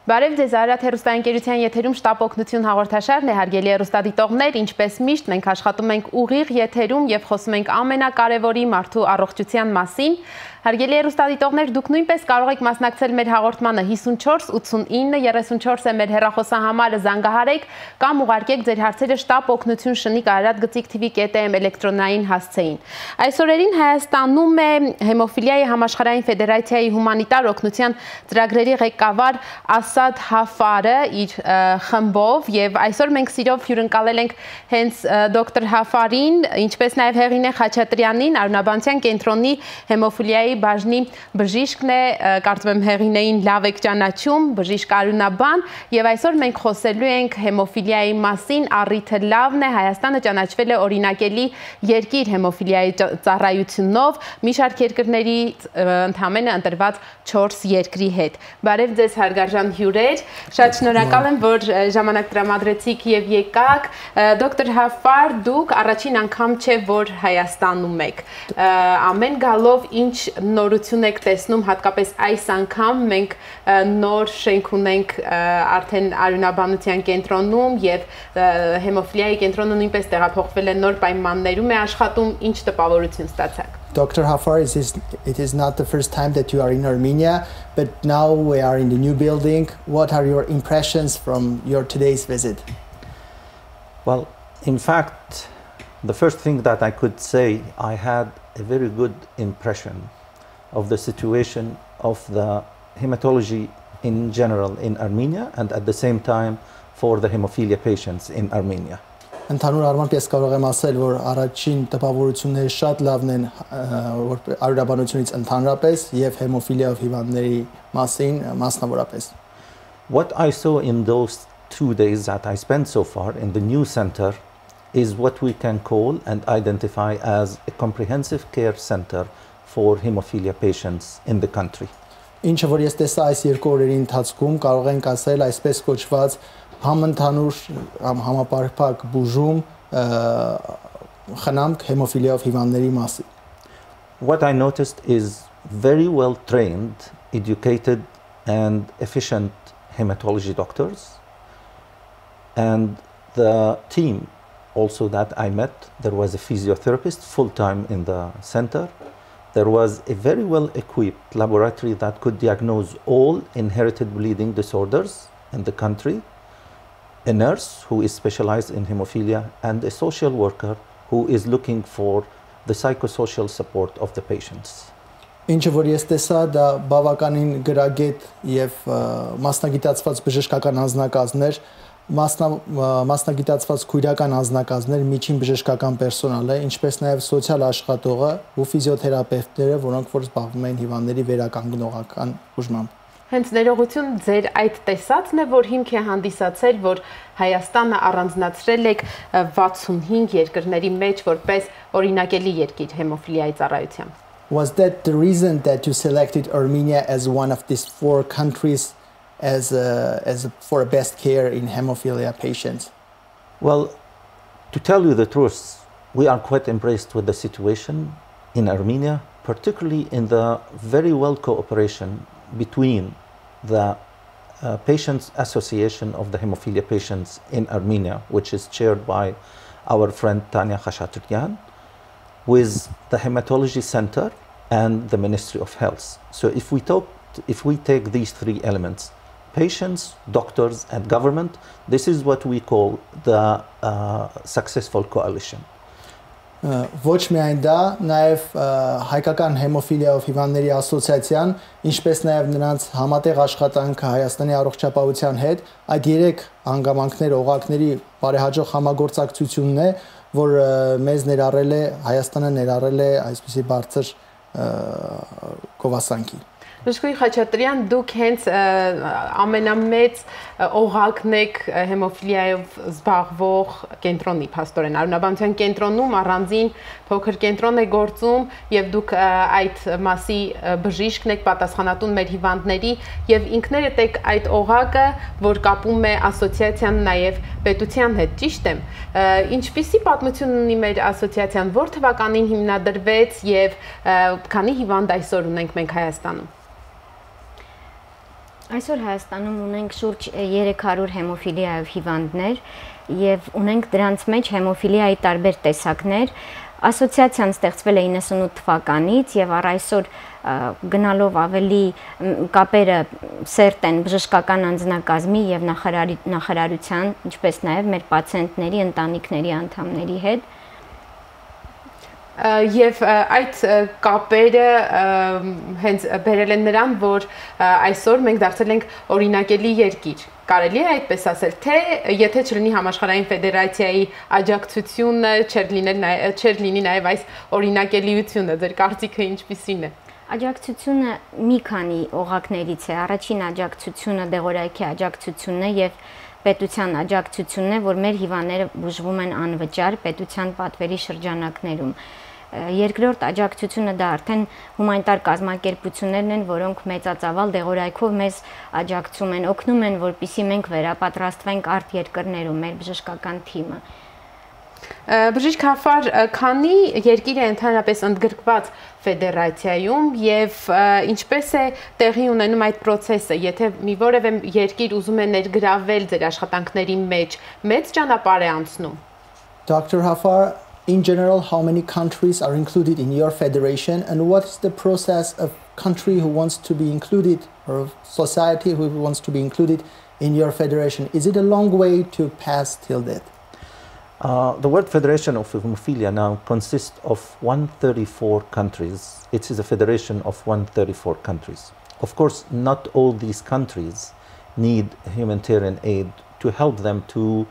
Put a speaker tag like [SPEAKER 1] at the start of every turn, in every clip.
[SPEAKER 1] Բարև ձեզ, Արարատ հեռուստաընկերության եթերում ՇՏԱՊ ՕԳՆՈՒԹՅՈՒՆ հաղորդաշարն է, հարգելի հեռուստադիտողներ, ինչպես միշտ մենք աշխատում ենք ուղիղ եթերում եւ խոսում ենք ամենակարևորի մարդու առողջության մասին։ Հարգելի հեռուստադիտողներ, դուք նույնպես կարող եք մասնակցել մեր հաղորդմանը 54 89 34 է մեր հեռախոսահամարը, զանգահարեք կամ ուղարկեք ձեր հարցերը ՇՏԱՊ ՕԳՆՈՒԹՅՈՒՆ շնիկ arad@tv.am էլեկտրոնային հասցեին։ Այսօրերին Հայաստանում է Հեմոֆիլիայի համաշխարհային ֆեդերացիայի հումանիտար օգնության ծրագրերի ղեկավար Ասադ Հաֆարը իր խմբով եւ այսօր մենք սիրով հյուրընկալել ենք հենց դոկտոր Հաֆարին, ինչպես նաեւ Հեղինե Խաչատրյանին, արյունաբանության կենտրոնի հեմոֆիլիայի բաժնի բժիշկն է, կարծում եմ Հեղինեին լավ եք ճանաչում, բժիշկ արյունաբան, եւ այսօր մենք խոսելու ենք հեմոֆիլիայի մասին, առիթը լավն է, Հայաստանը ճանաչվել է օրինակելի երկիր հեմոֆիլիայի ծառայությունով, մի շարք երկրների ընդհանրապես ընտրված 4 երկրի հետ։ Բարև ձեզ հարգարժան հյուրեր, շատ շնորհակալ եմ, որ ժամանակ տրամադրեցիք եւ եկաք։ Դոկտոր Հաֆար, դուք առաջին անգամ չէ, որ Հայաստանում եք։ Ամեն գալով ինչ նորություն եք տեսնում, հատկապես այս անգամ մենք նոր շենք ունենք արդեն արյունաբանության կենտրոնում եւ հեմոֆիլիայի կենտրոնը նույնպես տեղափոխվել է նոր պայմաններում է աշխատում, ինչ տպավորություն ստացաք։
[SPEAKER 2] Dr. Hafar, it is not the first time that you are in Armenia, but now we are in the new building. What are your impressions from your today's visit?
[SPEAKER 3] Well, in fact, the first thing that I could say, I had a very good impression of the situation of the hematology in general in Armenia and at the same time for the hemophilia patients in Armenia.
[SPEAKER 2] Ընդհանուր առմամբ ես կարող եմ ասել, որ առաջին տպավորությունները շատ լավն են արյունաբանությունից ընդհանրապես եւ հեմոֆիլիայով հիվանդների մասին մասնավորապես.
[SPEAKER 3] What I saw in those 2 days that I spent so far in the new center is what we can call and identify as a comprehensive care center for hemophilia patients in the country.
[SPEAKER 2] Ինչը որ ես տեսա այս երկու օրերի ընթացքում կարող ենք ասել այսպես կոչված համընդհանուր համապարփակ բուժում խնամք հեմոֆիլիայով հիվանդների մասին.
[SPEAKER 3] What I noticed is very well trained, educated and efficient hematology doctors, and the team also that I met, there was a physiotherapist full-time in the center. There was a very well-equipped laboratory that could diagnose all inherited bleeding disorders in the country, a nurse who is specialized in hemophilia, and a social worker who is looking for the psychosocial support of the patients.
[SPEAKER 2] Ինչը որ ես տեսա, դա բավականին գրագետ եւ մասնագիտացված բժշկական անձնակազմներ, մասնագիտացված քույրական անձնակազմներ, միջին բժշկական պերսոնալ է, ինչպես նաեւ սոցիալ աշխատողը ու ֆիզիոթերապևտները, որոնք որ զբաղվում են հիվանդների վերականգնողական բուժմամբ.
[SPEAKER 1] Հենց ներողություն ձեր այդ տեսածն է, որ հիմք է հանդիսացել, որ Հայաստանը առանձնացրել եք 65 երկրների մեջ որպես օրինակելի երկիր հեմոֆիլիայի ծառայությամբ.
[SPEAKER 2] Was that the reason that you selected Armenia as one of these 4 countries for a best care in hemophilia patients?
[SPEAKER 3] Well, to tell you the truth, we are quite impressed with the situation in Armenia, particularly in the very well cooperation between the Patients Association of the Hemophilia Patients in Armenia, which is chaired by our friend Heyhinե Խաչատրյան, with the Hematology Center and the Ministry of Health. So if we take these 3 elements, patients, doctors and government, this is what we call the successful coalition.
[SPEAKER 2] Ոչ միայն դա, նաև հայկական հեմոֆիլիայով հիվանդների ասոցիացիան, ինչպես նաև նրանց համատեղ աշխատանքը Հայաստանի առողջապահության հետ, այդ 3 հանգամանքներ օղակների բարեհաջող համագործակցությունն է, որ մեզ ներառել է, Հայաստանը ներառել է այսպիսի բարձր գովասանքի.
[SPEAKER 1] Բժշկ Խաչատրյան, դուք հենց ամենամեծ օղակն եք հեմոֆիլիայով զբաղվող կենտրոնի, փաստորեն արյունաբանության կենտրոնում առանձին փոքր կենտրոն է գործում եւ դուք այդ մասի բժիշկն եք, պատասխանատուն մեր հիվանդների եւ ինքներդ եք այդ օղակը, որ կապում է ասոցիացիան նաեւ պետության հետ, ճիշտ եմ։ Ինչպիսի պատմություն ունի մեր ասոցիացիան, որ թվականին հիմնադրվեց եւ քանի հիվանդ այսօր ունենք մենք Հայաստանում։
[SPEAKER 4] Այսօր Հայաստանում ունենք շուրջ 300 հեմոֆիլիայով հիվանդներ եւ ունենք դրանց մեջ հեմոֆիլիայի տարբեր տեսակներ։ Ասոցիացիան ստեղծվել է 98 թվականից եւ առ այսօր գնալով ավելի կապերը սերտ են բժշկական անձնակազմի եւ նախարարության, ինչպես նաեւ մեր պացիենտների, ընտանիքների անդամների հետ։
[SPEAKER 1] Եվ այդ կապերը հենց բերել են նրան, որ այսօր մենք դարձել ենք օրինակելի երկիր։ Կարելի է այդպես ասել, թե եթե չլինի համաշխարհային ֆեդերացիայի աջակցությունը, չէր լինի նաև այս օրինակելիությունը, ձեր կարծիքը ինչպիսին է։
[SPEAKER 4] Աջակցությունը մի քանի օղակներից է։ Առաջին աջակցությունը դեղորայքի աջակցությունն է եւ պետության աջակցությունն է, որ մեր հիվանդները բուժվում են անվճար պետության պատվերի շրջանակներում։ Երկրորդ աջակցությունը դա արդեն հումանիտար կազմակերպություններն են, որոնք մեծածավալ դեղորայքով մեզ աջակցում են, օգնում են, որպեսզի մենք վերապատրաստվենք արտերկրներում մեր բժշկական թիմը։
[SPEAKER 1] Բժիշկ Հաֆար, քանի երկիր է ընդհանրապես ընդգրկված ֆեդերացիայում եւ ինչպես է տեղի ունենում այդ process-ը, եթե մի որևէ երկիր ուզում է ներգրավել ձեր աշխատանքների մեջ, մեծ ճանապարհ է անցնում։
[SPEAKER 2] Dr. Hafar, in general, how many countries are included in your federation, and what is the process of country who wants to be included, or society who wants to be included in your federation? Is it a long way to pass till that?
[SPEAKER 3] The World Federation of Hemophilia now consists of 134 countries. It is a federation of 134 countries. Of course, not all these countries need humanitarian aid to help them to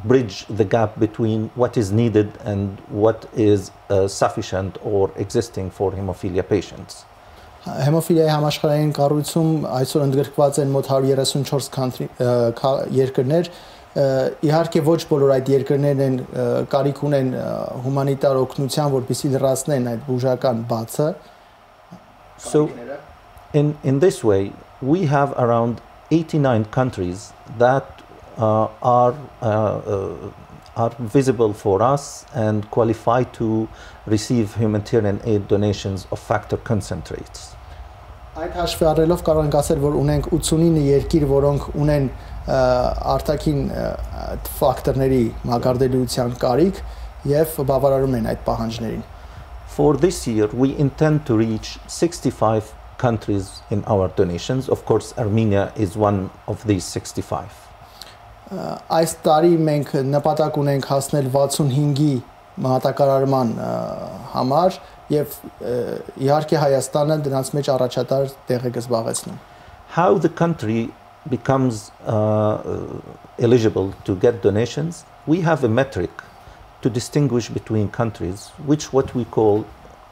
[SPEAKER 3] bridge the gap between what is needed and what is sufficient or existing for hemophilia patients.
[SPEAKER 2] Հեմոֆիլիայի համաշխարհային կառույցում այսօր ընդգրկված են մոտ 134 երկրներ, իհարկե ոչ բոլոր այդ երկրներն են կարիք ունեն հումանիտար օգնության, որպեսզի լրացնեն այդ բուժական բացը.
[SPEAKER 3] So in this way we have around 89 countries that are visible for us and qualify to receive humanitarian aid donations of factor concentrates.
[SPEAKER 2] Այդ հաշվի առնելով կարող ենք ասել, որ ունենք 89 երկիր, որոնք ունեն արտաքին ֆակտորների մակարդելիության կարիք եւ բավարարում են այդ պահանջներին.
[SPEAKER 3] For this year we intend to reach 65 countries in our donations. Of course, Armenia is one of these 65.
[SPEAKER 2] Այս տարի մենք նպատակ ունենք հասնել 65-ի մատակարարման համար եւ իհարկե Հայաստանը դրանց մեջ առաջատար տեղ է զբաղեցնում.
[SPEAKER 3] How the country becomes eligible to get donations, we have a metric to distinguish between countries, which what we call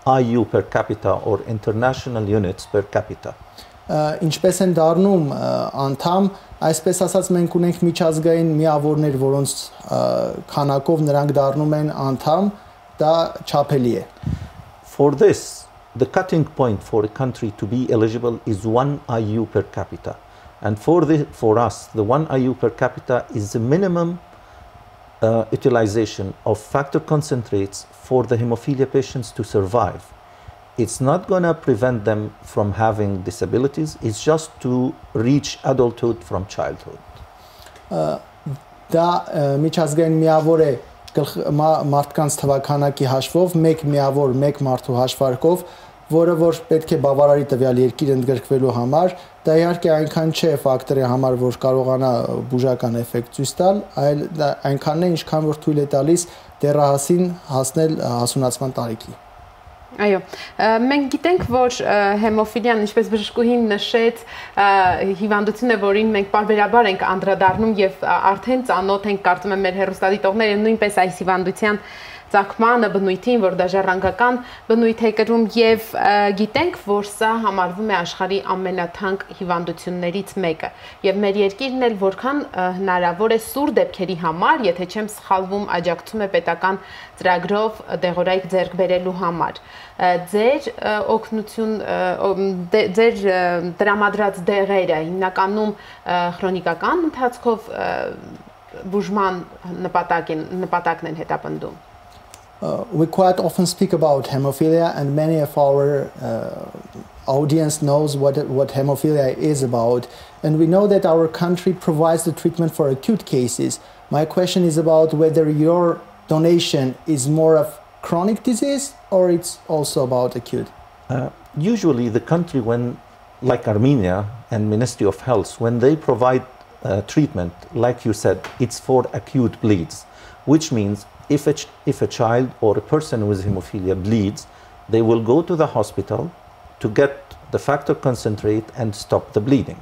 [SPEAKER 3] IU per capita or international units per capita.
[SPEAKER 2] Ինչպես են դառնում անդամ, այսպես ասած մենք ունենք միջազգային միավորներ, որոնց քանակով նրանք դառնում են անդամ, դա չափելի է.
[SPEAKER 3] For this, the cutting point for a country to be eligible is 1 IU per capita. And for us, the 1 IU per capita is the minimum utilization of factor concentrates for the hemophilia patients to survive. It's not going to prevent them from having disabilities, it's just to reach adulthood from childhood.
[SPEAKER 2] Դա միջազգային միավոր է մարդկանց թվականակի հաշվով, մեկ միավոր, մեկ մարդու հաշվարկով, որը որ պետք է բավարարի տվյալ երկիր ընդգրկվելու համար, դա իհարկե այնքան չէ ֆակտորի համար, որ կարողանա բուժական էֆեկտ ցույց տալ, այլ այնքանն է, ինչքան որ թույլ է տալիս դեռահասին հասնել հասունացման տարիքի.
[SPEAKER 1] Այո, մենք գիտենք, որ հեմոֆիլիան, ինչպես բժշկուհին նշեց, հիվանդություն է, որին մենք պարբերաբար ենք անդրադառնում եւ արդեն ծանոթ ենք, կարծում եմ մեր հեռուստադիտողները նույնպես այս հիվանդության ծագմանը, բնույթին, որ դա ժառանգական բնույթ է կրում եւ գիտենք, որ սա համարվում է աշխարհի ամենաթանկ հիվանդություններից մեկը եւ մեր երկիրն էլ որքան հնարավոր է սուր դեպքերի համար, եթե չեմ սխալվում, աջակցում է պետական ծրագրով դեղորայք ձեռք բերելու համար. Ձեր օգնություն, ձեր տրամադրած դեղերը հիմնականում քրոնիկական ընթացքով բուժման նպատակն են հետապնդում.
[SPEAKER 2] we quite often speak about hemophilia, and many of our audience knows what hemophilia is about. And we know that our country provides the treatment for acute cases. My question is about whether your donation is more of chronic disease or it's also about acute.
[SPEAKER 3] Usually the country, like Armenia and Ministry of Health, when they provide treatment, like you said, it's for acute bleeds, which means if a child or a person with hemophilia bleeds, they will go to the hospital to get the factor concentrate and stop the bleeding.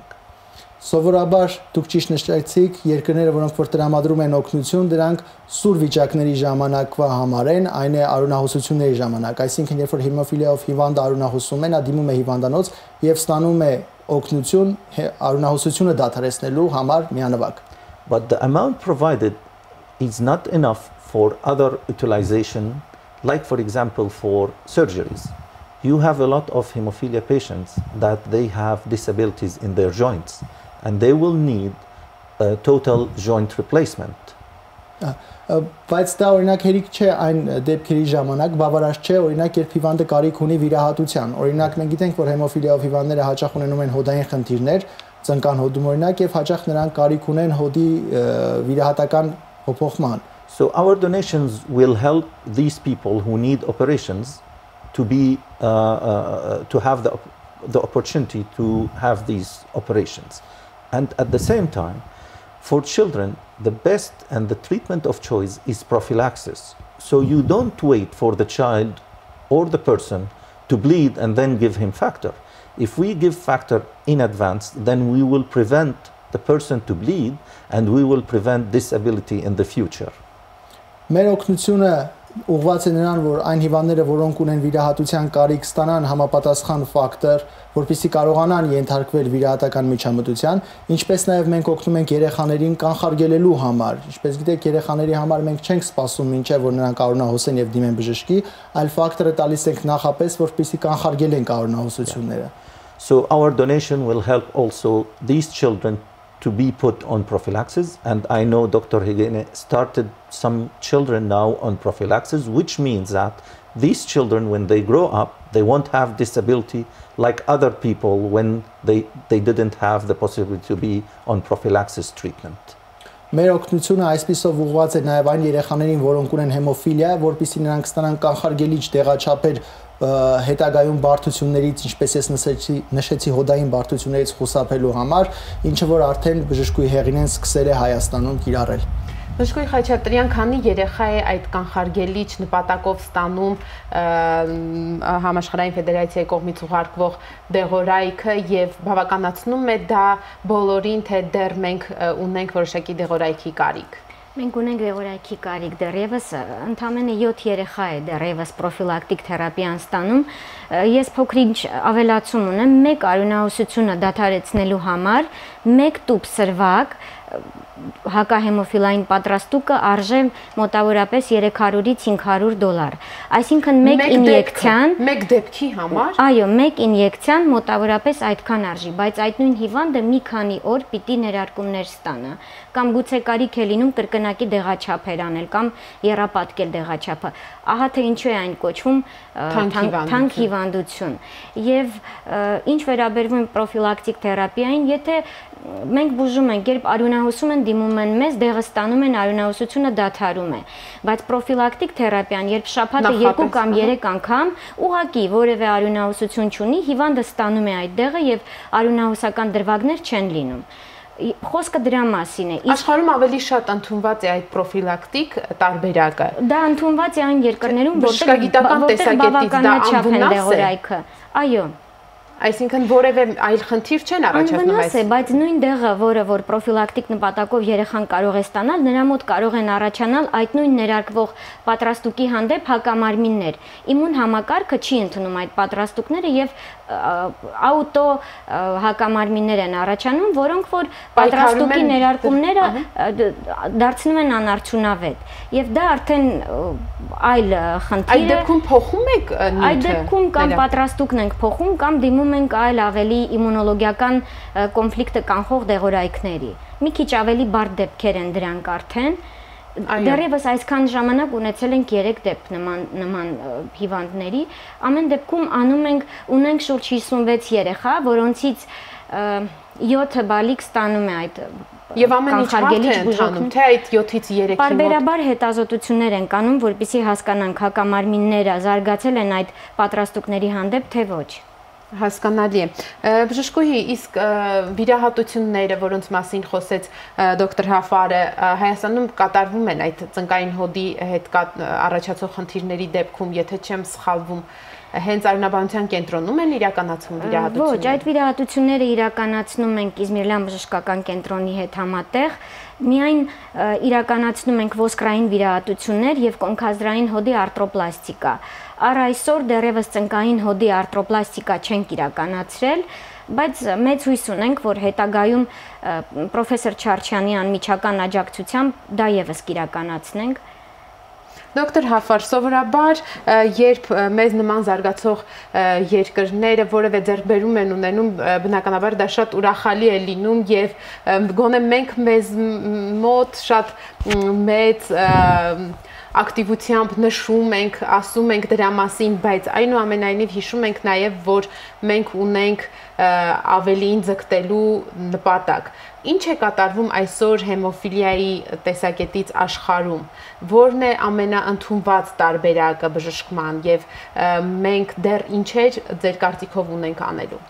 [SPEAKER 2] Սովորաբար դուք ճիշտ նշեցիք, երկրները, որոնք որ տրամադրում են օգնություն, դրանք սուր վիճակների ժամանակվա համար են, այն է արյունահոսությունների ժամանակ, այսինքն երբ որ հեմոֆիլիայով հիվանդը արյունահոսում է, նա դիմում է հիվանդանոց եւ ստանում է օգնություն արյունահոսությունը դադարեցնելու համար միանվագ.
[SPEAKER 3] But the amount provided is not enough for other utilization, like for example for surgeries. You have a lot of hemophilia patients that they have disabilities in their joints, and they will need a total joint replacement.
[SPEAKER 2] Բայց դա օրինակ հերիք չէ այն դեպքերի ժամանակ, բավարար չէ, օրինակ երբ հիվանդը կարիք ունի վիրահատության. Օրինակ մենք գիտենք, որ հեմոֆիլիայով հիվանդները հաճախ ունենում են հոդային խնդիրներ, ծնկան հոդում օրինակ, եւ հաճախ նրանք կարիք ունեն հոդի վիրահատական փոփոխման.
[SPEAKER 3] So our donations will help these people who need operations to be to have the opportunity to have these operations. And at the same time, for children, the best and the treatment of choice is prophylaxis. So you don't wait for the child or the person to bleed and then give him factor. If we give factor in advance, then we will prevent the person to bleed and we will prevent disability in the future.
[SPEAKER 2] Մեր օգնությունը ուղղված է նրան, որ այն հիվանդները, որոնք ունեն վիրահատության կարիք, ստանան համապատասխան ֆակտոր, որպեսզի կարողանան ենթարկվել վիրահատական միջամտության, ինչպես նաև մենք օգնում ենք երեխաներին կանխարգելելու համար։ Ինչպես գիտեք, երեխաների համար մենք չենք սպասում մինչև որ նրանք արյունահոսեն եւ դիմեն բժշկի, այլ ֆակտորը տալիս ենք նախապես, որպեսզի կանխարգելենք արյունահոսությունները.
[SPEAKER 3] So our donation will help also these children to be put on prophylaxis, and I know Dr. Hegene started some children now on prophylaxis, which means that these children, when they grow up, they won't have disability like other people when they didn't have the possibility to be on prophylaxis treatment.
[SPEAKER 2] Մեր օգնությունը այսպիսով ուղղված է նաև այն երեխաներին, որոնք ունեն հեմոֆիլիա, որպեսզի նրանք ստանան կանխարգելիչ տեղաչափեր հետագայում բարդություններից, ինչպես ես նշեցի, հոդային բարդություններից խուսափելու համար, ինչը որ արդեն բժշկուհի Հեղինեն սկսել է Հայաստանում կիրառել։
[SPEAKER 1] Բժշկուհի Խաչատրյան, քանի երեխա է այդ կանխարգելիչ նպատակով ստանում համաշխարհային ֆեդերացիայի կողմից ուղարկվող դեղորայքը եւ բավականացնում է դա բոլորին, թե դեռ մենք ունենք որոշակի դեղորայքի կարիք։
[SPEAKER 4] Մենք ունենք դեղորայքի կարիք դեռևս, ընդամենը 7 երեխա է դեռևս պրոֆիլակտիկ թերապիան ստանում։ Ես փոքրինչ ավելացում ունեմ, մեկ արյունահոսությունը դադարեցնելու համար, մեկ տուփ սրվակ հակահեմոֆիլային պատրաստուկը արժե մոտավորապես $300-ից $500։ Այսինքն մեկ ինյեկցիան,
[SPEAKER 1] մեկ դեպքի համար,
[SPEAKER 4] այո, մեկ ինյեկցիան մոտավորապես այդքան արժի, բայց այդ նույն հիվանդը մի քանի օր պիտի ներարկումներ ստանա, կամ գուցե կարիք է լինում կրկնակի դեղաչափեր անել կամ եռապատկել դեղաչափը։ Ահա թե ինչու է այն կոչվում թանկ հիվանդություն։ Եվ ինչ վերաբերվում պրոֆիլակտիկ թերապիային, եթե մենք բուժում ենք, երբ արյունահոսում են դիմում են մեզ, դեղը ստանում են, արյունահոսությունը դադարում է, բայց պրոֆիլակտիկ թերապիան, երբ շաբաթը 2 կամ 3 անգամ ուղղակի որևէ արյունահոսություն չունի, հիվանդը ստանում է այդ դեղը եւ արյունահոսական դրվագներ չեն լինում։ Խոսքը դրա մասին է։
[SPEAKER 1] Աշխարհում ավելի շատ ընդունված է այդ պրոֆիլակտիկ տարբերակը։
[SPEAKER 4] Դա ընդունված է այն երկրներում,
[SPEAKER 1] որտեղ
[SPEAKER 4] բավականաչափ են դեղորայքը։ Այո։
[SPEAKER 1] Այսինքն որևէ այլ խնդիր չեն առաջացնում
[SPEAKER 4] այս։ Բայց նույն դեղը, որը որ պրոֆիլակտիկ նպատակով երեխան կարող է ստանալ, նրա մոտ կարող են առաջանալ այդ նույն ներարկվող պատրաստուկի հանդեպ հակամարմիններ։ Իմուն համակարգը չի ընդունում այդ պատրաստուկները եւ աուտո հակամարմիններ են առաջանում, որոնք որ պատրաստուկի ներարկումները դարձնում են անարդյունավետ։ Եվ դա արդեն այլ խնդիր է։
[SPEAKER 1] Այդ դեպքում փոխում եք նյութը։
[SPEAKER 4] Այդ դեպքում կամ պատրաստուկն ենք փոխում, կամ դիմում ենք այլ ավելի իմունոլոգիական կոնֆլիկտը կանխող դեղորայքների։ Մի քիչ ավելի բարդ դեպքեր են դրանք արդեն։ դեռևս այսքան ժամանակ ունեցել ենք 3 դեպք նման հիվանդների, ամեն դեպքում ունենք շուրջ 56 երեխա, որոնցից 7 բալիկ ստանում է այդ
[SPEAKER 1] Եվ ամեն ինչ հարթ է ընթանում, թե այդ 7-ից 3-ի մոտ
[SPEAKER 4] Պարբերաբար հետազոտություններ են կանում, որպեսզի հասկանանք հակամարմինները զարգացել են այդ պատրաստուկների հանդեպ, թե ոչ։
[SPEAKER 1] Հասկանալի է։ Բժշկուհի, իսկ վիրահատությունները, որոնց մասին խոսեց դոկտոր Հաֆարը, Հայաստանում կատարվում են այդ ծնկային հոդի հետ առաջացող խնդիրների դեպքում, եթե չեմ սխալվում, հենց արյունաբանության կենտրոնում են իրականացվում վիրահատությունները։
[SPEAKER 4] Ոչ, այդ վիրահատությունները իրականացնում ենք Իզմիրլյան բժշկական կենտրոնի հետ համատեղ, միայն իրականացնում ենք ոսկրային վիրահատություններ եւ կոնքազդրային հոդի արտրոպլաստիկա։ Առ այսօր դեռևս ծնկային հոդի արտրոպլաստիկա չենք իրականացրել, բայց մեծ հույս ունենք, որ հետագայում պրոֆեսոր Չարչյանի անմիջական աջակցությամբ դա եւս կիրականացնենք։
[SPEAKER 1] Դոկտոր Հաֆար, սովորաբար, երբ մեզ նման զարգացող երկրները որևէ ձեռքբերում են ունենում, բնականաբար դա շատ ուրախալի է լինում եւ գոնե մենք մեզ մոտ շատ մեծ ակտիվությամբ նշում ենք, ասում ենք դրա մասին, բայց այնուամենայնիվ հիշում ենք նաև, որ մենք ունենք ավելին ձգտելու նպատակ։ Ինչ է կատարվում այսօր հեմոֆիլիայի տեսակետից աշխարհում, որն է ամենաընդունված տարբերակը բժշկման եւ մենք դեռ ինչեր ձեր կարծիքով ունենք անելու։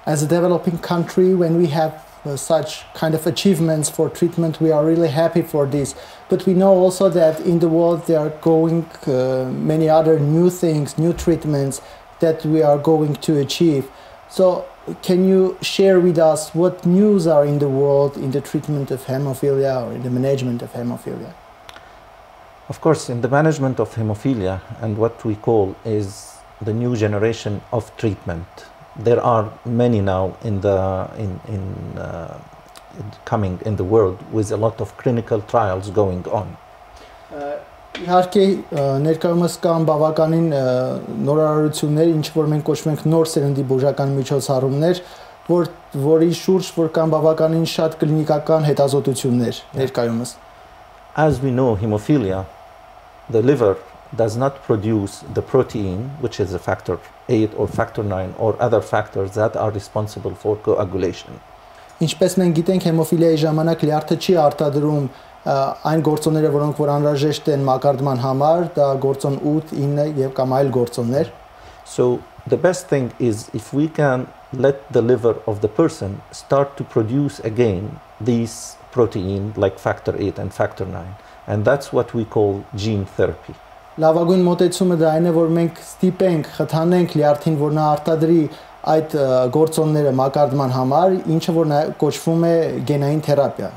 [SPEAKER 2] As a developing country, when we have such kind of achievements for treatment, we are really happy for this. But we know also that in the world there are going many other new things, new treatments that we are going to achieve. So can you share with us what news are in the world in the treatment of hemophilia or in the management of hemophilia?
[SPEAKER 3] Of course, in the management of hemophilia, and what we call is the new generation of treatment. There are many now coming in the world with a lot of clinical trials going on.
[SPEAKER 2] Իհարկե ներկայումս կան բավականին նորարարություններ, ինչ որ մենք կոչում ենք նոր սերնդի բուժական միջոցառումներ, որի շուրջ որ կան բավականին շատ կլինիկական հետազոտություններ ներկայումս.
[SPEAKER 3] As we know, hemophilia, the liver does not produce the protein, which is a factor 8 or factor 9 or other factors that are responsible for coagulation.
[SPEAKER 2] Ինչպես մենք գիտենք, հեմոֆիլիայի ժամանակ լյարդը չի արտադրում այն գործոնները, որոնք որ անհրաժեշտ են մակարդման համար, դա գործոն 8, 9 եւ կամ այլ գործոններ.
[SPEAKER 3] So the best thing is if we can let the liver of the person start to produce again these protein like factor 8 and factor 9, and that's what we call gene therapy.
[SPEAKER 2] Լավագույն մոտեցումը դա այն է, որ մենք ստիպենք, խթանենք լյարդին, որ նա արտադրի այդ գործոնները մակարդման համար, ինչը որ կոչվում է գենային թերապիա.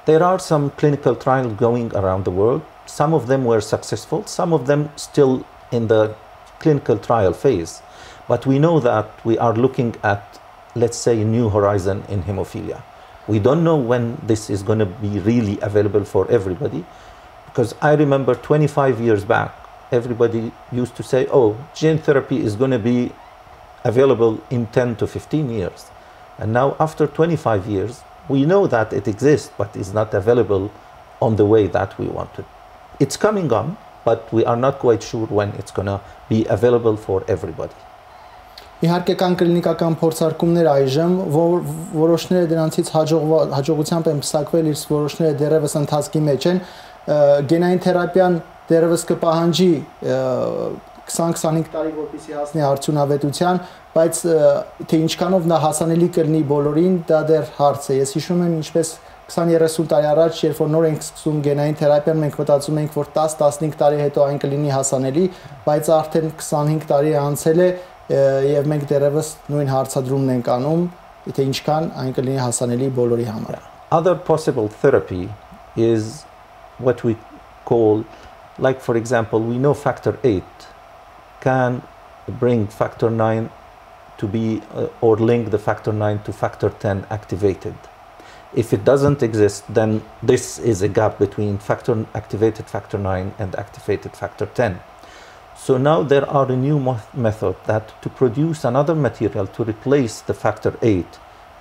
[SPEAKER 3] There are some clinical trials going around the world. Some of them were successful, some of them still in the clinical trial phase. But we know that we are looking at, let's say, a new horizon in hemophilia. We don't know when this is going to be really available for everybody. Because I remember 25 years back, everybody used to say, oh, gene therapy is going to be available in 10 to 15 years. And now after 25 years, we know that it exists, but it's not available on the way that we want it. It's coming on, but we are not quite sure when it's going to be available for everybody.
[SPEAKER 2] Իհարկե կան կլինիկական փորձարկումներ այժմ, որոշները դրանցից հաջողությամբ են պսակվել, իսկ որոշները դեռևս ընթացքի մեջ են. Գենային թերապիան դեռևս կպահանջի 20-25 տարի, որպեսզի հասնի արդյունավետության, բայց թե ինչքանով նա հասանելի կլինի բոլորին, դա դեռ հարց է։ Ես հիշում եմ, ինչպես 20-30 տարի առաջ, երբ որ նոր ենք սկսում գենային թերապիան, մենք մտածում ենք, որ 10-15 տարի հետո այն կլինի հասանելի, բայց արդեն 25 տարի անցել է եւ մենք դեռևս նույն հարցադրումն ենք անում, թե ինչքան այն կլինի հասանելի բոլորի համար։
[SPEAKER 3] Other possible therapy is what we call, like for example, we know factor 8 can bring factor 9 to be, or link the factor 9 to factor 10 activated. If it doesn't exist, then this is a gap between activated factor 9 and activated factor 10. So now there are a new method that to produce another material to replace the factor 8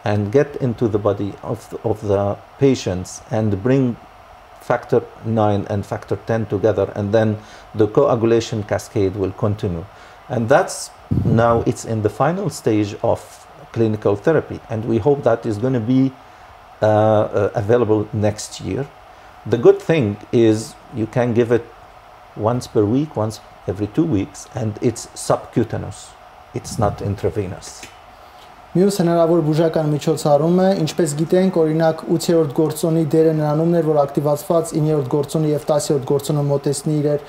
[SPEAKER 3] and get into the body of the patients and bring factor 9 and factor 10 together, and then the coagulation cascade will continue. And that's now it's in the final stage of clinical therapy, and we hope that is going to be available next year. The good thing is you can give it once per week, once every 2 weeks, and it's subcutaneous. It's not intravenous.
[SPEAKER 2] Մյուս հնարավոր բուժական միջոցառումը, ինչպես գիտենք, օրինակ 8-րդ գործոնի դերը նրանումն էր, որ ակտիվացված 9-րդ գործոնը եւ 10-րդ գործոնը մոտեցնի իրար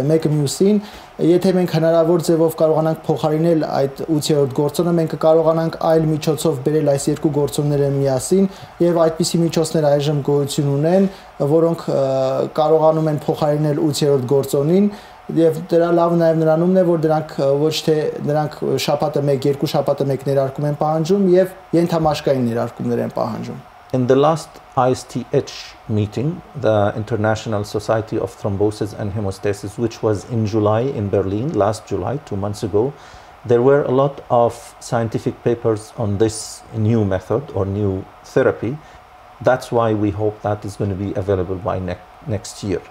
[SPEAKER 2] մեկը մյուսին, եթե մենք հնարավոր ձևով կարողանանք փոխարինել այդ 8-րդ գործոնը, մենք կարողանանք այլ միջոցով բերել այս երկու գործոնները միասին եւ այդպիսի միջոցներ այժմ գոյություն ունեն, որոնք կարողանում են փոխարինել 8-րդ գործոնին եւ դրա լավը նաեւ նրանումն է, որ դրանք ոչ թե նրանք շաբաթը 1-2 շաբաթը 1 ներարկում են պահանջում եւ ենթամաշկային ներարկումներ են պահանջում.
[SPEAKER 3] In the last ISTH meeting, the International Society of Thrombosis and Hemostasis, which was in July in Berlin, last July, 2 months ago, there were a lot of scientific papers on this new method or new therapy. That's why we hope that is going to be available by next year.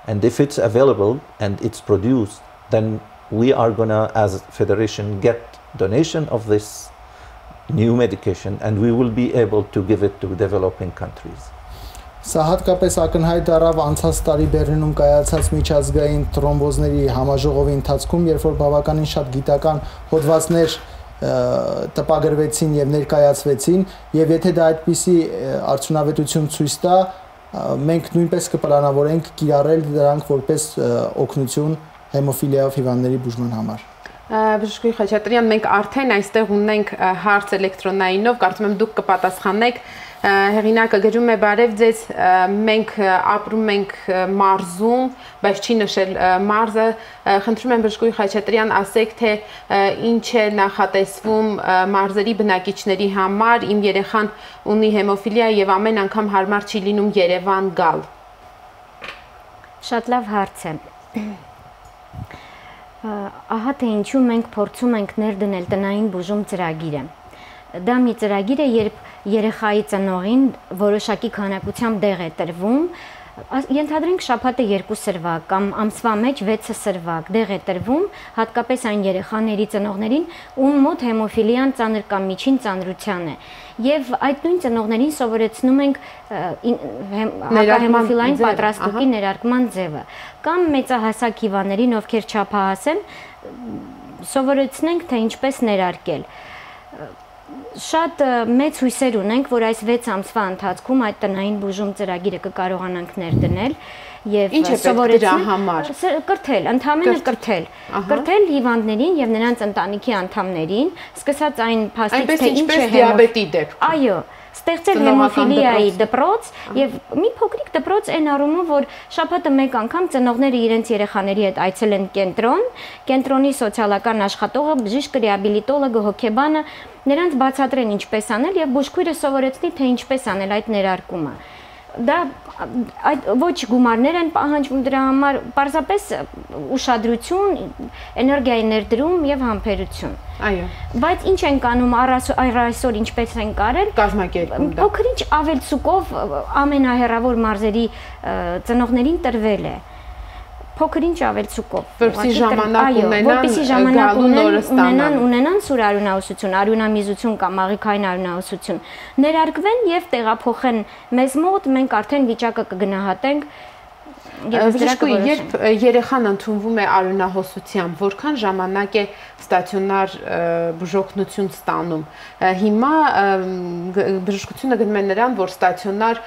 [SPEAKER 3] And if it's available and it's produced, then we are going to, as a federation, get donation of this new medication, and we will be able to give it to developing countries.
[SPEAKER 2] Սա հատկապես ակնհայտ դառավ անցած տարի Բեռլինում կայացած միջազգային թրոմբոզների համաժողովի ընթացքում, երբ որ բավականին շատ գիտական հոդվածներ տպագրվեցին եւ ներկայացվեցին, եւ եթե դա այդպիսի արդյունավետություն ցույց տա, մենք նույնպես կպլանավորենք կիրառել դրանք որպես օգնություն հեմոֆիլիայով հիվանդների բուժման համար։
[SPEAKER 1] Բժշկուհի Խաչատրյան, մենք արդեն այստեղ ունենք հարց էլեկտրոնայինով, կարծում եմ դուք կպատասխանեք։ Հեղինակը գրում է բարև ձեզ, մենք ապրում ենք մարզում, բայց չի նշել մարզը, խնդրում եմ բժշկուհի Խաչատրյան ասեք, թե ինչ է նախատեսվում մարզերի բնակիչների համար, իմ երեխան ունի հեմոֆիլիա եւ ամեն անգամ հարմար չի լինում Երևան գալ։
[SPEAKER 4] Շատ լավ հարց է։ Ահա թե ինչու մենք փորձում ենք ներդնել տնային բուժում ծրագիրը։ Դա մի ծրագիր է, երբ երեխայի ծնողին որոշակի քանակությամբ դեղ է տրվում, ենթադրենք շաբաթը 2 սրվակ կամ ամսվա մեջ 6 սրվակ դեղ է տրվում, հատկապես այն երեխաների ծնողներին, ում մոտ հեմոֆիլիան ծանր կամ միջին ծանրության է։ Եվ այդ նույն ծնողներին սովորեցնում ենք հակահեմոֆիլային պատրաստուկի ներարկման ձևը, կամ մեծահասակ հիվանդներին, ովքեր չափահաս են, սովորեցնենք, թե ինչպես ներարկել։ Շատ մեծ հույսեր ունենք, որ այս 6 ամսվա ընթացքում այդ տնային բուժում ծրագիրը կկարողանանք ներդնել եւ սովորեցնել կրթել, ընդհանրապես կրթել հիվանդներին եւ նրանց ընտանիքի անդամներին, սկսած այն փաստից, թե ինչ է
[SPEAKER 1] դիաբետի դեպքում։
[SPEAKER 4] Այո, ստեղծել հեմոֆիլիայի դպրոց եւ մի փոքրիկ դպրոց այն առումով, որ շաբաթը 1 անգամ ծնողները իրենց երեխաների հետ այցելեն կենտրոնի սոցիալական աշխատողը, բժիշկը, ռեաբիլիտոլոգը, հոգեբանը նրանց բացատրեն ինչպես անել եւ բուժքույրը սովորեցնի, թե ինչպես անել այդ ներարկումը։ Դա ոչ գումարներ են պահանջվում դրա համար, պարզապես ուշադրություն, էներգիայի ներդրում եւ համբերություն։
[SPEAKER 1] Այո։
[SPEAKER 4] Բայց ինչ են կանում այսօր ինչպես են կարել,
[SPEAKER 1] կազմակերպում դա։
[SPEAKER 4] Փոքրինչ ավելցուկով ամենահեռավոր մարզերի ծնողներին տրվել է։ Փոքրինչ ավելցուկով,
[SPEAKER 1] որպեսզի ժամանակ
[SPEAKER 4] ունենան սուր արյունահոսություն, արյունամիզություն կամ աղիքային արյունահոսություն, ներարկվեն եւ տեղափոխեն մեզ մոտ, մենք արդեն վիճակը կգնահատենք։
[SPEAKER 1] Բժշկուհի, երբ երեխան ընդունվում է արյունահոսությամբ, որքան ժամանակ է ստացիոնար բուժօգնություն ստանում։ Հիմա բժշկությունը գնում է նրան, որ ստացիոնար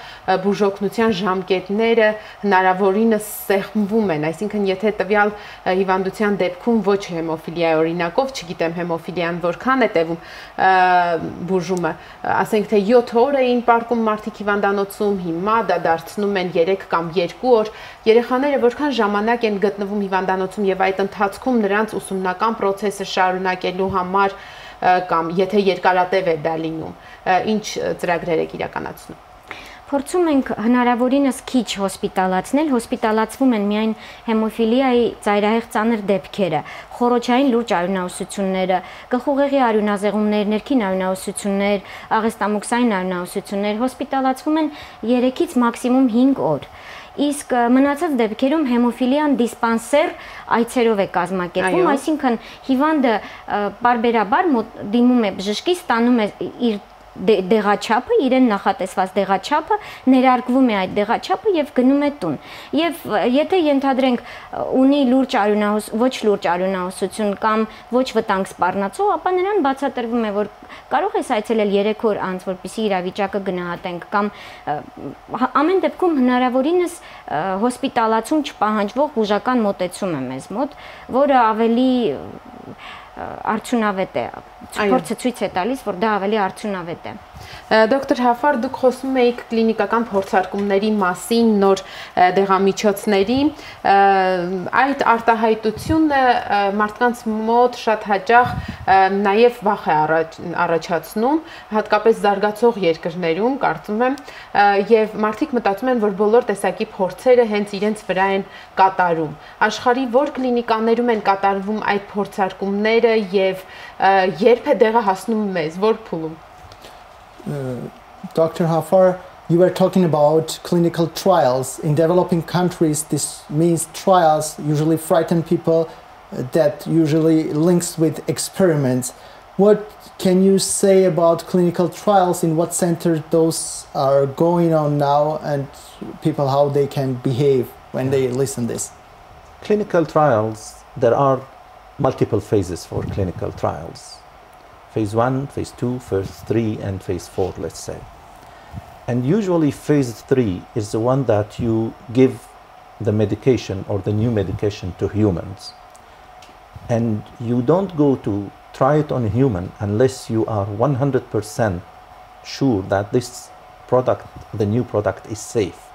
[SPEAKER 1] բուժօգնության ժամկետները հնարավորինս սեղմվում են, այսինքն եթե տվյալ հիվանդության դեպքում ոչ հեմոֆիլիայի օրինակով, չգիտեմ հեմոֆիլիան որքան է տևում բուժումը, ասենք թե 7 օր էին պարկում մարդիկ հիվանդանոցում, հիմա դա դարձնում են 3 կամ 2 օր։ Երեխաները որքան ժամանակ են գտնվում հիվանդանոցում եւ այդ ընթացքում նրանց ուսումնական process-ը շարունակելու համար կամ եթե երկարատև է դա լինում, ինչ ծրագրեր եք իրականացնում։
[SPEAKER 4] Փորձում ենք հնարավորինս քիչ հոսպիտալացնել, հոսպիտալացվում են միայն հեմոֆիլիայի ծայրահեղ ծանր դեպքերը, խոռոչային լուրջ արյունահոսությունները, գլխուղեղի արյունազեղումներ, ներքին արյունահոսություններ, աղեստամոքսային արյունահոսություններ, հոսպիտալացվում են 3-ից մաքսիմում 5 օր։ Իսկ մնացած դեպքերում հեմոֆիլիան դիսպանսեր այցերով է կազմակերպվում, այսինքն հիվանդը պարբերաբար դիմում է բժշկի, ստանում է իր դեղաչափը, իրեն նախատեսված դեղաչափը, ներարկվում է այդ դեղաչափը եւ գնում է տուն։ Եվ եթե ենթադրենք ունի ոչ լուրջ արյունահոսություն կամ ոչ վտանգ սպառնացող, ապա նրան բացատրվում է, որ կարող ես այցելել 3 օր անց, որպեսզի իրավիճակը գնահատենք, կամ ամեն դեպքում հնարավորինս հոսպիտալացում չպահանջվող բուժական մոտեցում է մեզ մոտ, որը ավելի արդյունավետ է, փորձը ցույց է տալիս, որ դա ավելի արդյունավետ է։
[SPEAKER 1] Դոկտոր Հաֆար, դուք խոսում եք կլինիկական փորձարկումների մասին, նոր դեղամիջոցների, այդ արտահայտությունը մարդկանց մոտ շատ հաճախ նաև վախ է առաջացնում, հատկապես զարգացող երկրներում, կարծում եմ, եւ մարդիկ մտածում են, որ բոլոր տեսակի փորձերը հենց իրենց վրա են կատարում։ Աշխարհի որ կլինիկաներում են կատարվում այդ փորձարկումները եւ երբ է դեղը հասնում մեզ, որ փուլում։
[SPEAKER 2] Dr. Hafar, you were talking about clinical trials. In developing countries, this means trials usually frighten people, that usually links with experiments. What can you say about clinical trials, in what center those are going on now, and people how they can behave when they listen this?
[SPEAKER 3] Clinical trials, there are multiple phases for clinical trials. Phase 1, phase 2, phase 3, and phase 4, let's say. And usually phase 3 is the one that you give the medication or the new medication to humans. And you don't go to try it on a human unless you are 100% sure that this product, the new product, is safe.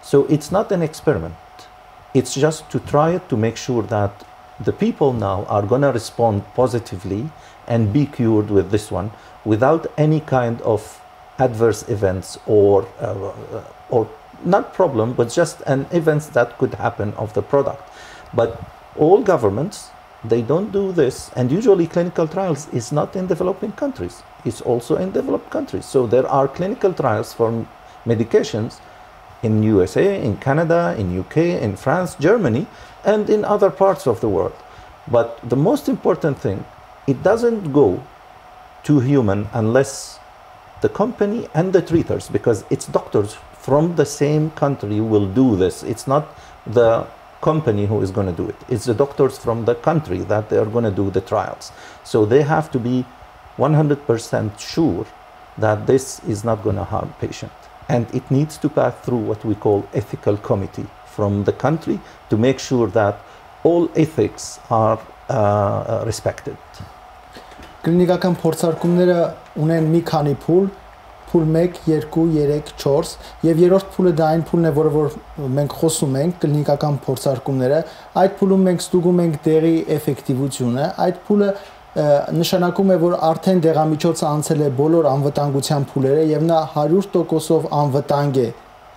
[SPEAKER 3] So it's not an experiment. It's just to try it to make sure that the people now are going to respond positively and be cured with this one without any kind of adverse events or not problem, but just an events that could happen of the product. But all governments, they don't do this, and usually clinical trials is not in developing countries, it's also in developed countries. So there are clinical trials for medications in USA, in Canada, in UK, in France, Germany, and in other parts of the world. But the most important thing, it doesn't go to human unless the company and the treaters, because it's doctors from the same country will do this. It's not the company who is going to do it. It's the doctors from the country that they are going to do the trials. So they have to be 100% sure that this is not going to harm patient. And it needs to pass through what we call ethical committee from the country to make sure that all ethics are respected.
[SPEAKER 2] Կլինիկական փորձարկումները ունեն մի քանի փուլ, փուլ 1, 2, 3, 4, եւ երրորդ փուլը դա այն փուլն է, որը որ մենք խոսում ենք, կլինիկական փորձարկումները, այդ փուլում մենք ստուգում ենք դեղի էֆեկտիվությունը, այդ փուլը նշանակում է, որ արդեն դեղամիջոցը անցել է բոլոր անվտանգության փուլերը եւ նա 100%-ով անվտանգ է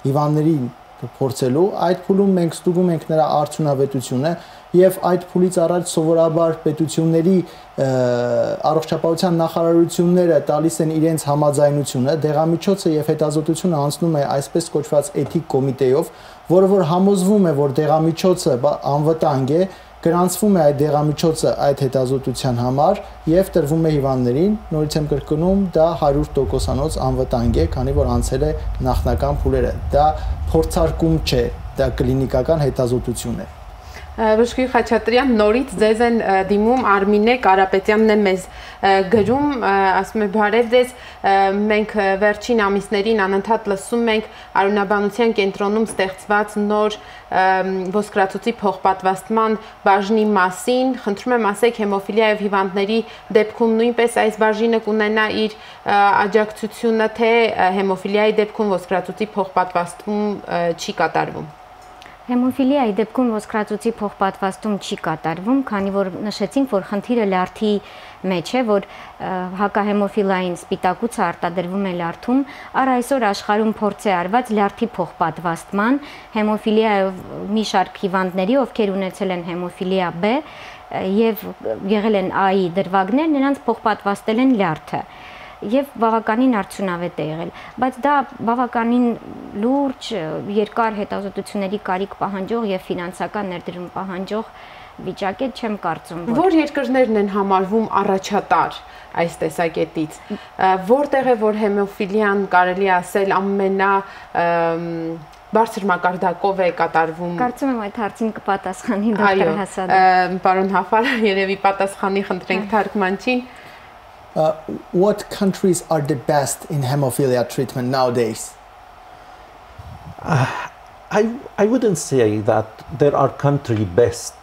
[SPEAKER 2] հիվանդներին փորձելու, այդ փուլում մենք ստուգում ենք նրա արդյունավետությունը եւ այդ փուլից առաջ սովորաբար պետությունների առողջապահության նախարարությունները տալիս են իրենց համաձայնությունը, դեղամիջոցը եւ հետազոտությունը անցնում է այսպես կոչված էթիկ կոմիտեով, որը որ համոզվում է, որ դեղամիջոցը անվտանգ է, գրանցվում է այդ դեղամիջոցը այդ հետազոտության համար եւ տրվում է հիվանդներին, նորից եմ կրկնում, դա 100%-անոց անվտանգ է, քանի որ անցել է նախնական փուլերը։ Դա փորձարկում չէ, դա կլինիկական հետազոտություն է։
[SPEAKER 1] Հյուրերը Խաչատրյան, նորից ձեզ են դիմում Արմինե Կարապետյանն է մեզ գրում, ասում է բարև ձեզ, մենք վերջին ամիսներին անընդհատ լսում ենք արյունաբանության կենտրոնում ստեղծված նոր ոսկրածուծի փոխպատվաստման բաժնի մասին, խնդրում եմ ասեք հեմոֆիլիայով հիվանդների դեպքում նույնպես այս բաժինը կունենա իր աջակցությունը, թե հեմոֆիլիայի դեպքում ոսկրածուծի փոխպատվաստում չի կատարվում։
[SPEAKER 4] Հեմոֆիլիայի դեպքում ոսկրածուծի փոխպատվաստում չի կատարվում, քանի որ նշեցինք, որ խնդիրը լյարդի մեջ է, որ հակահեմոֆիլային սպիտակուցը արտադրվում է լյարդում, առ այսօր աշխարհում փորձ է արված լյարդի փոխպատվաստման հեմոֆիլիայով մի շարք հիվանդների, ովքեր ունեցել են հեմոֆիլիա B եւ եղել են A-ի դրվագներ, նրանց փոխպատվաստել են լյարդը եւ բավականին արդյունավետ է եղել, բայց դա բավականին լուրջ, երկար հետազոտությունների կարիք պահանջող եւ ֆինանսական ներդրում պահանջող վիճակ է, չեմ կարծում,
[SPEAKER 1] որ երկրներն են համարվում առաջատար այս տեսակետից, որտեղ է որ հեմոֆիլիան կարելի ասել ամենա բարձր մակարդակով է կատարվում։
[SPEAKER 4] Կարծում եմ այդ հարցին կպատասխանի դոկտոր Ասադը։
[SPEAKER 1] Պարոն Հաֆար, երևի պատասխանի խնդրենք թարգմանչին։
[SPEAKER 2] What countries are the best in hemophilia treatment nowadays?
[SPEAKER 3] I wouldn't say that there are country best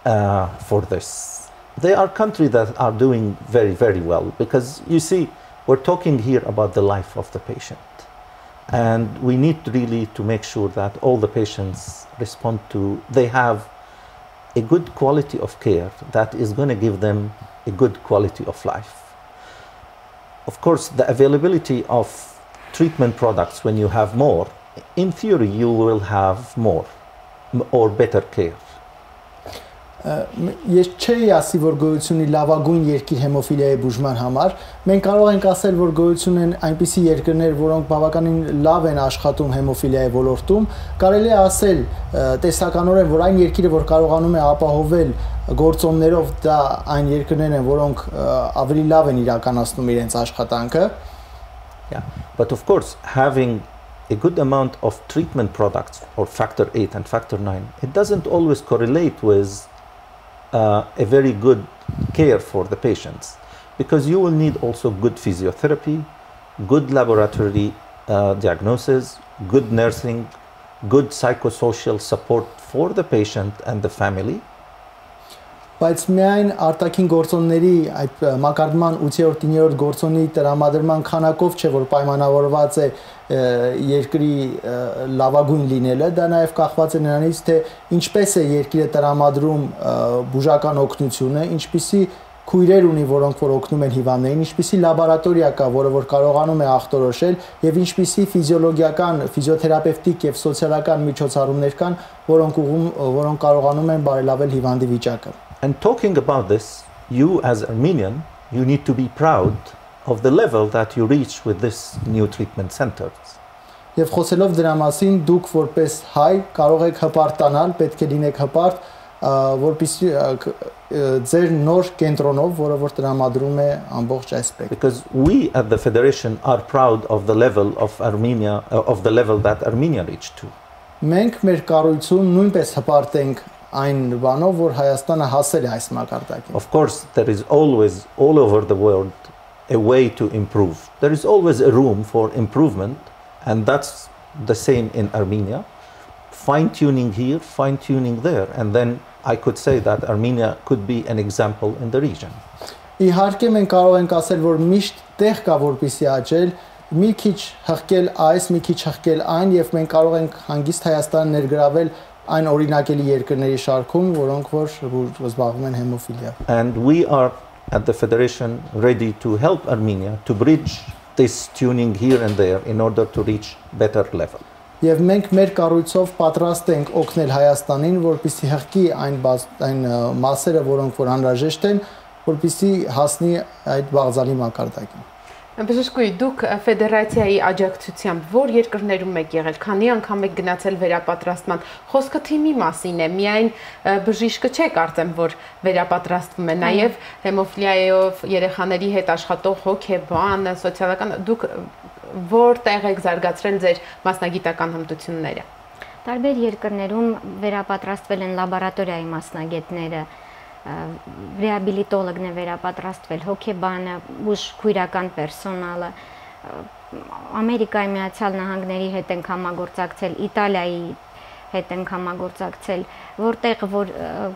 [SPEAKER 3] for this. There are countries that are doing very, very well because you see, we're talking here about the life of the patient. And we need really to make sure that all the patients respond to, they have a good quality of care that is going to give them a good quality of life. Of course, the availability of treatment products, when you have more, in theory, you will have more or better care.
[SPEAKER 2] Ես չէի ասի, որ գոյություն ունի լավագույն երկիր հեմոֆիլիայի բուժման համար։ Մենք կարող ենք ասել, որ գոյություն են այնպիսի երկրներ, որոնք բավականին լավ են աշխատում հեմոֆիլիայի ոլորտում։ Կարելի է ասել տեսականորեն, որ այն երկիրը, որ կարողանում է ապահովել գործոններով, դա այն երկրներն են, որոնք ավելի լավ են իրականացնում իրենց աշխատանքը։
[SPEAKER 3] Yeah, but of course, having a good amount of treatment products or factor 8 and factor 9, it doesn't always correlate with a very good care for the patients, because you will need also good physiotherapy, good laboratory diagnosis, good nursing, good psychosocial support for the patient and the family.
[SPEAKER 2] Բայց միայն արտաքին գործոնների այդ մակարդման 8-րդ 9-րդ գործոնի տրամադրման քանակով չէ, որ պայմանավորված է երկրի լավագույն լինելը, դա նաև կախված է նրանից, թե ինչպես է երկիրը տրամադրում բուժական օգնությունը, ինչպիսի քույրեր ունի, որոնք որ օգնում են հիվանդներին, ինչպիսի լաբորատորիա կա, որը որ կարողանում է ախտորոշել, եւ ինչպիսի ֆիզիոլոգիական, ֆիզիոթերապևտիկ եւ սոցիալական միջոցառումներ կան, որոնք կարողանում են բարելավել հիվանդի վիճակը։
[SPEAKER 3] And talking about this, you as Armenian, you need to be proud of the level that you reach with this new treatment centers.
[SPEAKER 2] Եվ խոսելով դրա մասին, դուք որպես հայ կարող եք հպարտանալ, պետք է լինեք հպարտ, որպեսզի ձեր նոր կենտրոնով, որը որ տրամադրում է ամբողջ այսպեկտ։
[SPEAKER 3] Because we at the federation are proud of the level of Armenia, of the level that Armenia reached to.
[SPEAKER 2] Մենք մեր կառույցում նույնպես հպարտ ենք այն բանով, որ Հայաստանը հասել է այս մակարդակին։
[SPEAKER 3] Of course, there is always, all over the world, a way to improve. There is always a room for improvement, and that's the same in Armenia. Fine-tuning here, fine-tuning there, and then I could say that Armenia could be an example in the region.
[SPEAKER 2] Իհարկե մենք կարող ենք ասել, որ միշտ տեղ կա որպեսզի աճել, մի քիչ հղկել այս, մի քիչ հղկել այն, եւ մենք կարող ենք հանգիստ Հայաստան ներգրավել այն օրինակելի երկրների շարքում, որոնք որ զբաղվում են հեմոֆիլիայով։
[SPEAKER 3] And we are at the federation ready to help Armenia to bridge this tuning here and there in order to reach better level.
[SPEAKER 2] Եվ մենք մեր կառույցով պատրաստ ենք օգնել Հայաստանին, որպեսզի հղկի այն մասերը, որոնք որ անհրաժեշտ են, որպեսզի հասնի այդ բաղձալի մակարդակին։
[SPEAKER 1] Բժշկուհի, դուք ֆեդերացիայի աջակցությամբ որ երկրներում եք եղել, քանի անգամ եք գնացել վերապատրաստման, խոսքը թիմի մասին է, միայն բժիշկը չէ կարծեմ, որ վերապատրաստվում է, նաև հեմոֆիլիայով երեխաների հետ աշխատող հոգեբան, սոցիալական, դուք որտեղ եք զարգացրել ձեր մասնագիտական հմտությունները։
[SPEAKER 4] Տարբեր երկրներում վերապատրաստվել են լաբորատորիայի մասնագետները, ռեաբիլիտոլոգն է վերապատրաստվել, հոգեբանը, բուժքույրական պերսոնալը, Ամերիկայի Միացյալ Նահանգների հետ ենք համագործակցել, Իտալիայի հետ ենք համագործակցել, որտեղ որ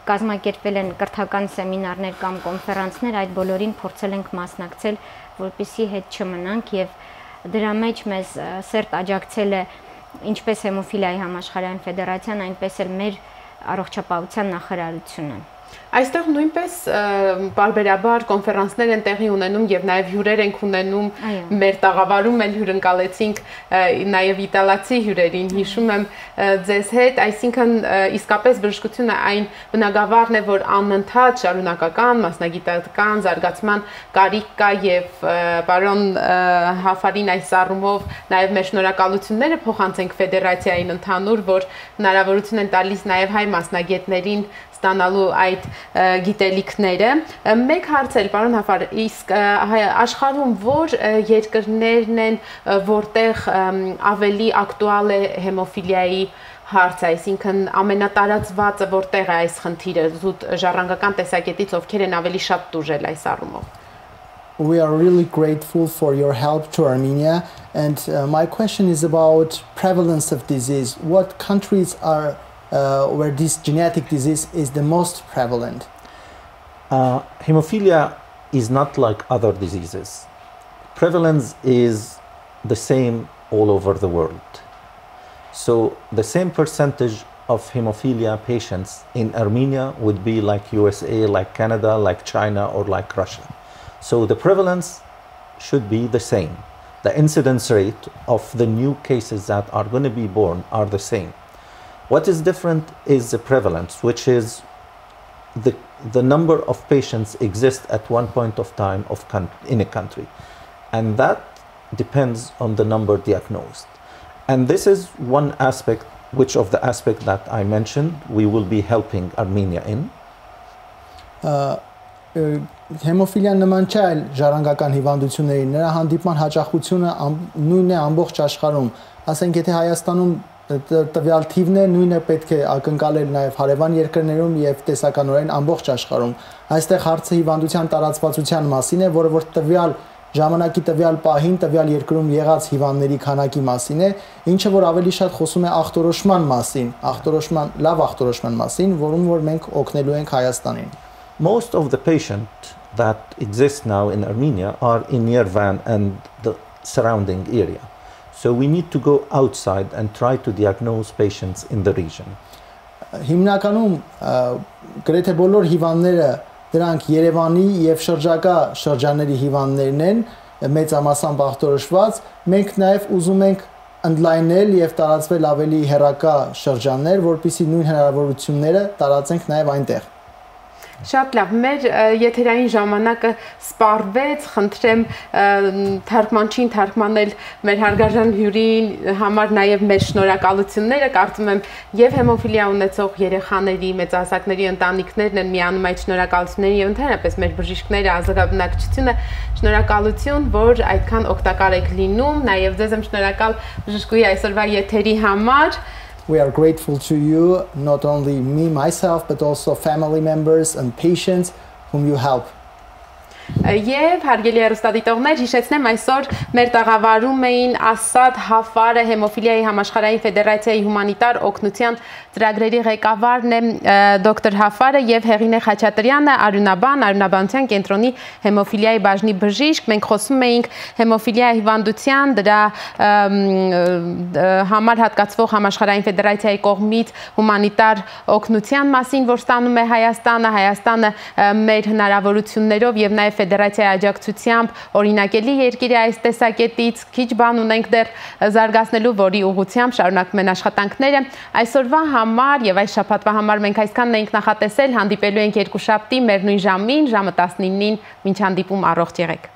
[SPEAKER 4] կազմակերպվել են կրթական սեմինարներ կամ կոնֆերանսներ, այդ բոլորին փորձել ենք մասնակցել, որպեսզի հետ չմնանք, եւ դրա մեջ մեզ սերտ աջակցել է ինչպես հեմոֆիլիայի համաշխարհային ֆեդերացիան, այնպես էլ մեր առողջապահության նախարարությունը։
[SPEAKER 1] Այստեղ նույնպես բարբերաբար կոնֆերանսներ են տեղի ունենում եւ նաեւ հյուրեր ենք ունենում մեր տաղավարում էլ հյուրընկալեցինք նաեւ իտալացի հյուրերին հիշում եմ ձեզ հետ այսինքն իսկապես բժշկությունը այն բնագավառն է որ անընդհատ շարունակական մասնագիտական զարգացման կարիք կա եւ պարոն Հաֆարին այս առումով նաեւ մեր շնորհակալությունները փոխանցենք ֆեդերացիային ընդհանուր որ հնարավորություն են տալիս նաեւ հայ մասնագետներին ստանալու այդ գիտելիքները մեկ հարց էլ պարոն Հաֆար իսկ աշխարհում որ երկրներն են որտեղ ավելի ակտուալ է հեմոֆիլիայի հարցը այսինքն ամենատարածվածը որտեղ է այս խնդիրը զուտ ժառանգական տեսակետից ովքեր են ավելի շատ տուժել այս առումով
[SPEAKER 2] We are really grateful for your help to Armenia and my question is about prevalence of disease what countries are where this genetic disease is the most prevalent?
[SPEAKER 3] Hemophilia is not like other diseases. Prevalence is the same all over the world. So the same percentage of hemophilia patients in Armenia would be like USA, like Canada, like China, or like Russia. So the prevalence should be the same. The incidence rate of the new cases that are going to be born are the same. What is different is the prevalence, which is the number of patients exist at one point of time in a country. And that depends on the number diagnosed. And this is one aspect, which of the aspect that I mentioned, we will be helping Armenia in.
[SPEAKER 2] Հեմոֆիլիան նման չէ այլ ժառանգական հիվանդությունների, նրա հանդիպման հաճախությունը նույնն է ամբողջ աշխարհում։ Ասենք եթե Հայաստանում տվյալ թիվն է, նույնը պետք է ակնկալել նաև հարևան երկրներում եւ տեսականորեն ամբողջ աշխարհում։ Այստեղ հարցը հիվանդության տարածվածության մասին է, որը որ տվյալ ժամանակի տվյալ պահին տվյալ երկրում եղած հիվանդների քանակի մասին է, ինչը որ ավելի շատ խոսում է ախտորոշման մասին, լավ ախտորոշման մասին, որում որ մենք օգնելու ենք Հայաստանին։
[SPEAKER 3] Most of the patients that exist now in Armenia are in Yerevan and the surrounding area. So we need to go outside and try to diagnose patients in the region.
[SPEAKER 2] Հիմնականում գրեթե բոլոր հիվանդները դրանք Երևանի եւ շրջակա շրջանների հիվանդներն են, մեծամասամբ ախտորոշված, մենք նաեւ ուզում ենք ընդլայնել եւ տարածվել ավելի հեռակա շրջաններ, որպեսզի նույն հնարավորությունները տարածենք նաեւ այնտեղ։
[SPEAKER 1] Շատ լավ, մեր եթերային ժամանակը սպառվեց, խնդրեմ թարգմանչին թարգմանել մեր հարգարժան հյուրին համար նաև մեր շնորհակալությունները, կարծում եմ եւ հեմոֆիլիա ունեցող երեխաների, մեծահասակների ընտանիքներն են միանում այդ շնորհակալություններին եւ ընդհանրապես մեր բժիշկները, ազգաբնակչությունը, շնորհակալություն, որ այդքան օգտակար եք լինում, նաև ձեզ եմ շնորհակալ բժշկուհի այսօրվա եթերի համար։
[SPEAKER 2] We are grateful to you, not only me, myself, but also family members and patients whom you help.
[SPEAKER 1] Եվ հարգելի հեռուստադիտողներ, հիշեցնեմ այսօր մեր տաղավարում էին Ասադ Հաֆարը, հեմոֆիլիայի համաշխարհային ֆեդերացիայի հումանիտար օգնության ծրագրերի ղեկավարն է դոկտոր Հաֆարը եւ Հեղինե Խաչատրյանը, արյունաբան, արյունաբանության կենտրոնի հեմոֆիլիայի բաժնի բժիշկ։ Մենք խոսում էինք հեմոֆիլիայի հիվանդության, դրա համար հատկացվող համաշխարհային ֆեդերացիայի կողմից հումանիտար օգնության մասին, որ ստանում է Հայաստանը մեր հնարավորություններով եւ նաեւ ֆեդերացիայի աջակցությամբ օրինակելի երկիր է այս տեսակետից, քիչ բան ունենք դեռ զարգացնելու, որի ուղղությամբ շարունակվում են աշխատանքները։ Այսօրվա համար եւ այս շաբաթվա համար մենք այսքանն ենք նախատեսել, հանդիպելու ենք երկուշաբթի մեր նույն ժամին, ժամը 19-ին, մինչ հանդիպում առողջ եղեք։